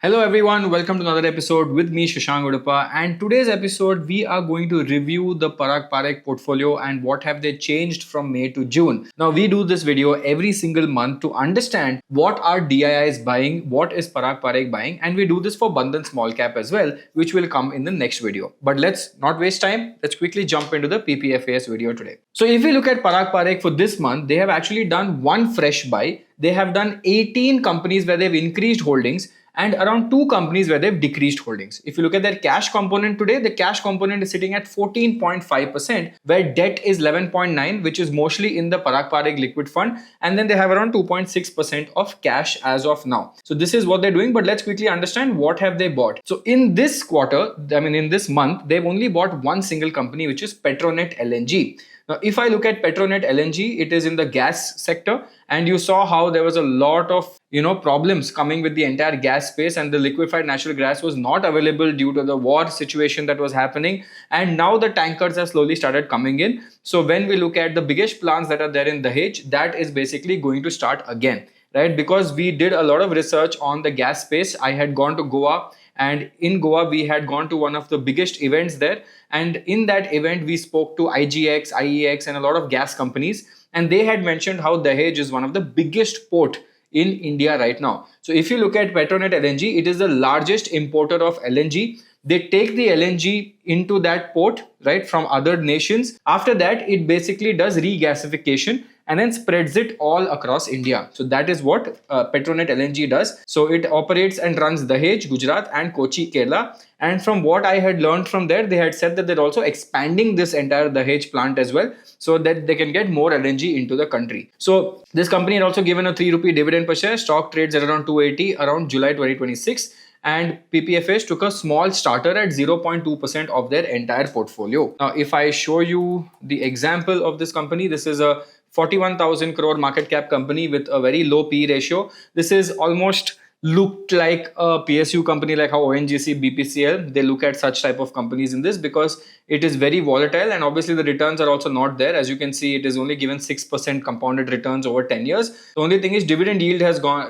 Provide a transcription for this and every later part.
Hello everyone, welcome to another episode with me Shashank Udappa, and today's episode we are going to review the Parikh portfolio and what have they changed from May to June. Now we do this video every single month to understand what are DII is buying, what is Parikh buying, and we do this for Bandhan small cap as well, which will come in the next video. But let's not waste time, let's quickly jump into the PPFAS video today. So if we look at Parikh for this month, they have actually done one fresh buy. They have done 18 companies where they've increased holdings and around 2 companies where they've decreased holdings. If you look at their cash component today, the cash component is sitting at 14.5%, where debt is 11.9%, which is mostly in the Parikh liquid fund, and then they have around 2.6% of cash as of now. So this is what they're doing, but let's quickly understand what have they bought. So in this quarter, in this month, they've only bought one single company, which is Petronet LNG. Now, if I look at Petronet LNG, it is in the gas sector, and you saw how there was a lot of problems coming with the entire gas space, and the liquefied natural gas was not available due to the war situation that was happening. And now the tankers have slowly started coming in. So when we look at the biggest plants that are there in Dahej, that is basically going to start again, right? Because we did a lot of research on the gas space. I had gone to Goa, and in Goa, we had gone to one of the biggest events there. And in that event, we spoke to IGX, IEX, and a lot of gas companies. And they had mentioned how Dahej is one of the biggest port in India right now. So if you look at Petronet LNG, it is the largest importer of LNG. They take the LNG into that port, right, from other nations. After that, it basically does regasification and then spreads it all across India. So that is what Petronet LNG does. So it operates and runs Dahej, Gujarat, and Kochi, Kerala. And from what I had learned from there, they had said that they're also expanding this entire Dahej plant as well, so that they can get more LNG into the country. So this company had also given a 3 rupee dividend per share. Stock trades at around 280 around July 2026. And PPFAS took a small starter at 0.2% of their entire portfolio. Now, if I show you the example of this company, this is a 41,000 crore market cap company with a very low P ratio. This is almost looked like a PSU company, like how ONGC, BPCL, they look at such type of companies in this, because it is very volatile, and obviously the returns are also not there. As you can see, it is only given 6% compounded returns over 10 years. The only thing is dividend yield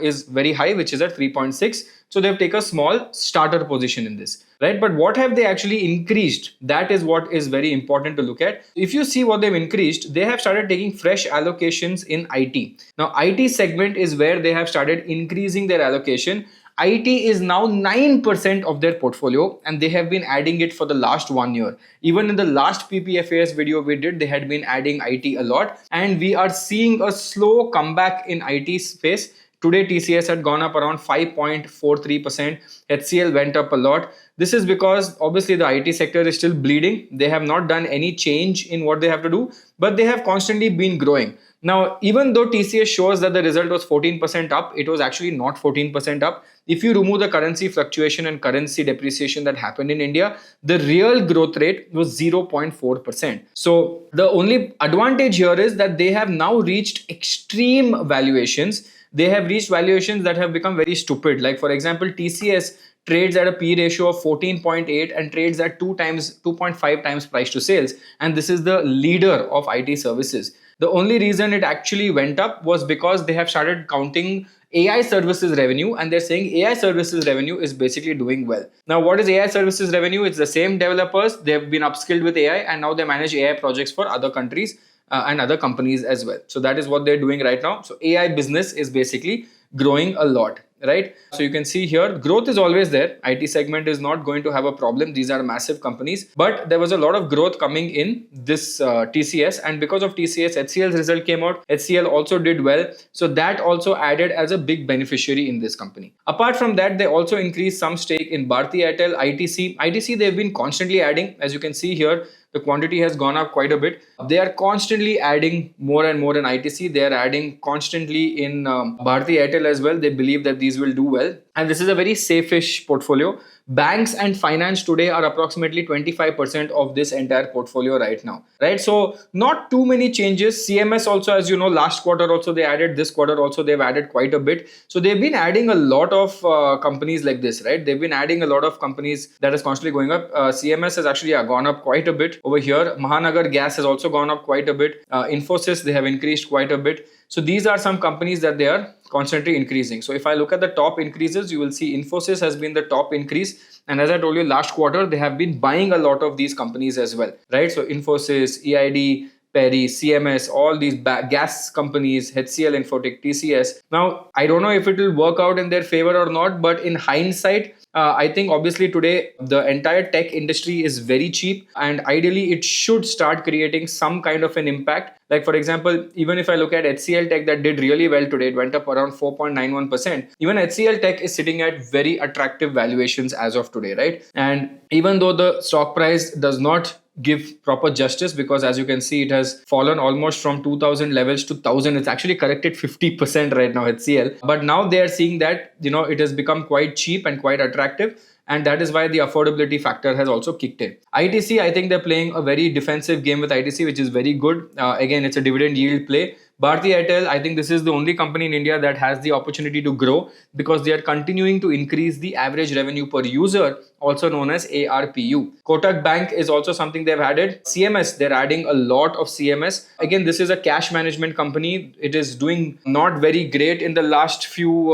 is very high, which is at 3.6. So they've taken a small starter position in this, right? But what have they actually increased? That is what is very important to look at. If you see what they've increased, they have started taking fresh allocations in IT. Now, IT segment is where they have started increasing their allocation. IT is now 9% of their portfolio, and they have been adding it for the last 1 year. Even in the last PPFAS video we did, they had been adding IT a lot, and we are seeing a slow comeback in IT space. Today, TCS had gone up around 5.43%. HCL went up a lot. This is because obviously the IT sector is still bleeding. They have not done any change in what they have to do, but they have constantly been growing. Now, even though TCS shows that the result was 14% up, it was actually not 14% up. If you remove the currency fluctuation and currency depreciation that happened in India, the real growth rate was 0.4%. So the only advantage here is that they have now reached extreme valuations. They have reached valuations that have become very stupid. Like, for example, TCS trades at a P ratio of 14.8 and trades at 2.5 times price to sales. And this is the leader of IT services. The only reason it actually went up was because they have started counting AI services revenue, and they're saying AI services revenue is basically doing well. Now, what is AI services revenue? It's the same developers. They've been upskilled with AI, and now they manage AI projects for other countries and other companies as well. So that is what they're doing right now. So AI business is basically growing a lot, right? So you can see here, growth is always there. IT segment is not going to have a problem. These are massive companies, but there was a lot of growth coming in this TCS, and because of TCS, HCL's result came out. HCL also did well. So that also added as a big beneficiary in this company. Apart from that, they also increased some stake in Bharti Airtel, ITC. ITC, they've been constantly adding. As you can see here, the quantity has gone up quite a bit. They are constantly adding more and more in ITC. They are adding constantly in Bharti Airtel as well. They believe that these will do well. And this is a very safe-ish portfolio. Banks and finance today are approximately 25% of this entire portfolio right now, right? So not too many changes. CMS also, as you know, last quarter also they added, this quarter also they've added quite a bit. So they've been adding a lot of companies like this, right? They've been adding a lot of companies that is constantly going up. CMS has actually gone up quite a bit over here. Mahanagar Gas has also gone up quite a bit. Infosys, they have increased quite a bit. So these are some companies that they are constantly increasing. So if I look at the top increases, you will see Infosys has been the top increase. And as I told you last quarter, they have been buying a lot of these companies as well, right? So Infosys, EID, Perry, CMS, all these gas companies, HCL, Infotech, TCS. Now, I don't know if it will work out in their favor or not, but in hindsight, I think obviously today the entire tech industry is very cheap, and ideally it should start creating some kind of an impact. Like for example, even if I look at HCL Tech that did really well today, it went up around 4.91%. Even HCL Tech is sitting at very attractive valuations as of today, right? And even though the stock price does not give proper justice, because as you can see, it has fallen almost from 2000 levels to 1000. It's actually corrected 50% right now, HCL. But now they are seeing that, it has become quite cheap and quite attractive. And that is why the affordability factor has also kicked in. ITC, I think they're playing a very defensive game with ITC, which is very good. Again, it's a dividend yield play. Bharti Airtel, I think this is the only company in India that has the opportunity to grow because they are continuing to increase the average revenue per user, also known as ARPU. Kotak Bank is also something they've added. CMS, they're adding a lot of CMS. Again, this is a cash management company. It is doing not very great in the last few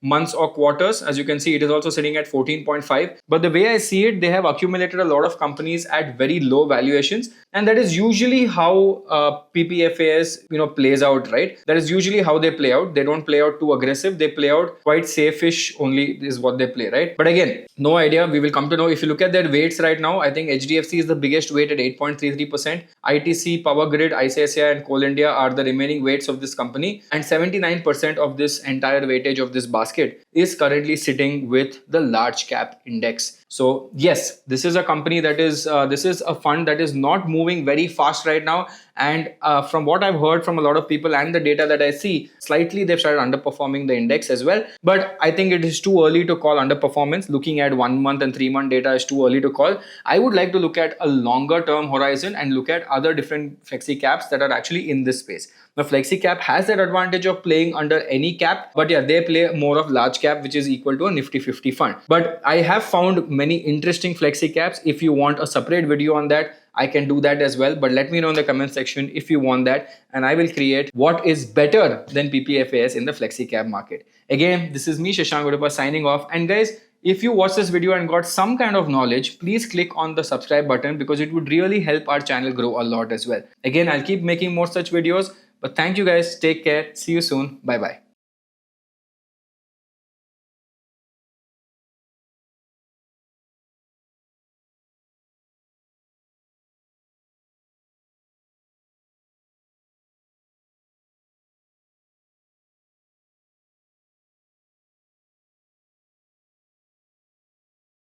months or quarters. As you can see, it is also sitting at 14.5. But the way I see it, they have accumulated a lot of companies at very low valuations. And that is usually how PPFAS plays out, right? That is usually how they play out. They don't play out too aggressive. They play out quite safe-ish only is what they play, right? But again, no idea. We will come to know. If you look at their weights right now, I think HDFC is the biggest weight at 8.33%. ITC, Power Grid, ICICI and Coal India are the remaining weights of this company. And 79% of this entire weightage of this basket is currently sitting with the large cap index. So yes, this is a company that is, this is a fund that is not moving very fast right now. And from what I've heard from a lot of people and the data that I see, slightly they've started underperforming the index as well. But I think it is too early to call underperformance. Looking at 1 month and 3 month data is too early to call. I would like to look at a longer term horizon and look at other different flexi caps that are actually in this space. The flexi cap has that advantage of playing under any cap, but yeah, they play more of large cap, which is equal to a Nifty 50 fund. But I have found many interesting flexi caps. If you want a separate video on that, I can do that as well. But let me know in the comment section if you want that, and I will create what is better than PPFAS in the flexi cap market. Again, this is me, Shashank Udapa, signing off. And guys, if you watched this video and got some kind of knowledge, please click on the subscribe button because it would really help our channel grow a lot as well. Again, I'll keep making more such videos. But thank you guys. Take care. See you soon. Bye bye.